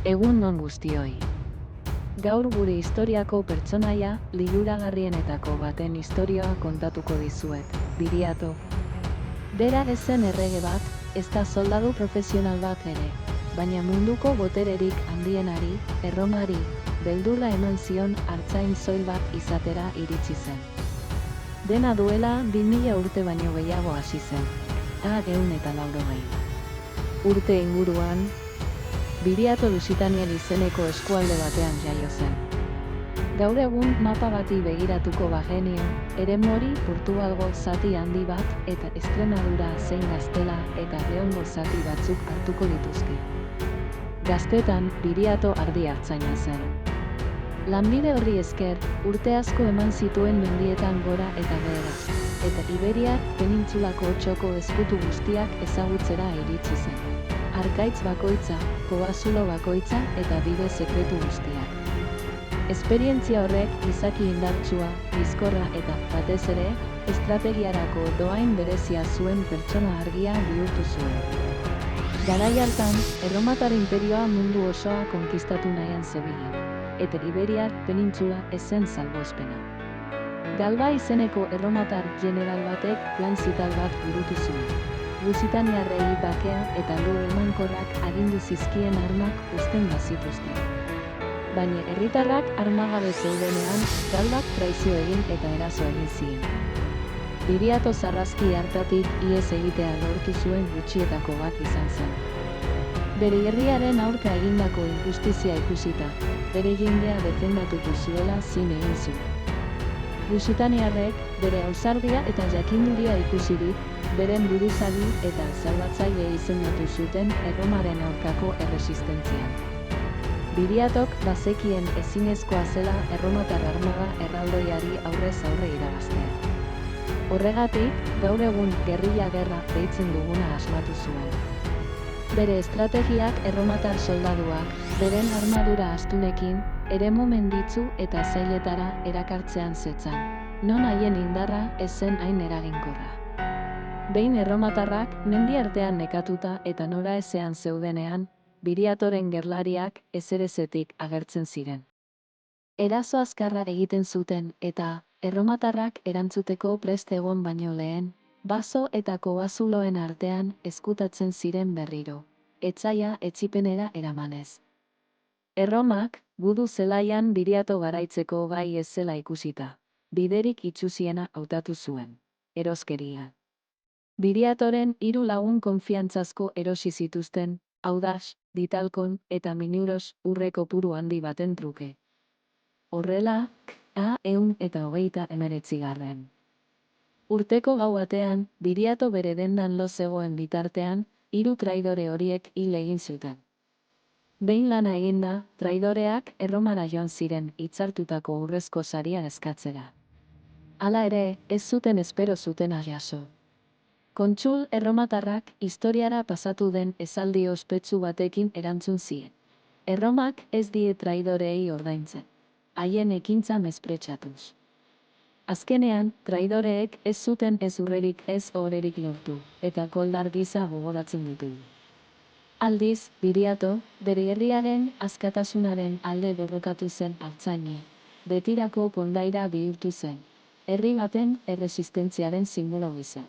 Egun on guztioi. Gaur gure historiako pertsonaia liluragarrienetako baten istorioa kontatuko dizuet, Biriato. Bera ez zen errege bat, ezta soldadu profesional bat ere, baina munduko botererik handienari, Erromari, beldurra eman zion artzain soil bat izatera iritsi zen. Dena duela 2000 urte baino gehiago hasi zen. 180. Urte inguruan, Biriato Lusitanian izeneko eskualde batean jaio zen. Gaur egun mapa bati begiratuko bagenio, eremori Portugalgo zati handi bat eta Extremadura zein Gaztela eta Leongo zati batzuk hartuko lituzke. Gaztetan, Biriato ardi artzaina zen. Lanbide horri esker, urte asko eman zituen mendietan gora eta behera, eta Iberiar penintsulako txoko ezkutu guztiak ezagutzera iritsi zen. Arkaitz bakoitza, kobazulo bakoitza eta bide sekretu guztiak. Esperientzia horrek gizaki indartsua, bizkorra eta, batez ere, estrategiarako dohain berezia zuen pertsona argia bihurtu zuen. Garai hartan, Erromatar inperioa mundu osoa konkistatu nahian zebilen, eta Iberiar penintsula ez zen salbuespena. Galba izeneko erromatar general batek plan zital bat burutu zuen. Lusitaniarrei bakea eta lur emankorrak agindu zizkien armak uzten bazituzten. Baina herritarrak armagabe zeudenean, Galbak traizio egin eta eraso egin zien. Biriato sarraski hartatik ihes egitea lortu zuen gutxietako bat izan zen. Bere herriaren aurka egindako injustizia ikusita, bere jendea defendatuko zuela zin egin zuen. Lusitaniarrek bere ausardia eta jakinduria ikusirik, beren buruzagi eta salbatzaile izendatu zuten Erromaren aurkako erresistentzian. Biriatok bazekien ezinezkoa zela erromatar armaga erraldoiari aurrez aurre irabaztea. Horregatik, gaur egun gerrilla gerra deitzen duguna asmatu zuen. Bere estrategiak erromatar soldaduak, beren armadura astunekin, eremu menditsu eta zailetara erakartzean zetzan, non haien indarra ez zen hain eraginkorra. Behin erromatarrak mendi artean nekatuta eta nora ezean zeudenean, Biriatoren gerlariak ezerezetik agertzen ziren. Eraso azkarra egiten zuten eta, erromatarrak erantzuteko prest egon baino lehen, baso eta kobazuloen artean ezkutatzen ziren berriro, etsaia etsipenera eramanez. Erromak, gudu zelaian Biriato garaitzeko gai ez zela ikusita, biderik itsusiena hautatu zuen, eroskeria. Biriatoren 3 lagun konfiantzazko erosi zituzten, Audax, Ditalkon eta Minuros urre kopuru handi baten truke. Horrela, 129. Urteko gau batean, Biriato bere dendan lo zegoen bitartean, 3 traidore horiek hil egin zuten. Behin lana eginda, traidoreak Erromara joan ziren hitzartutako urrezko saria eskatzera. Hala ere, ez zuten espero zutena jaso. Kontsul erromatarrak historiara pasatu den esaldi ospetsu batekin erantzun zien. Erromak ez die traidorei ordaintzen, haien ekintza mespretxatuz. Azkenean, traidoreek ez zuten ez urrerik ez ohorerik lortu, eta koldar gisa gogoratzen ditu. Aldiz, Biriato, bere herriaren askatasunaren alde borrokatu zen artzaine, betirako kondaira bihurtu zen, herri baten erresistentziaren sinbolo gisa.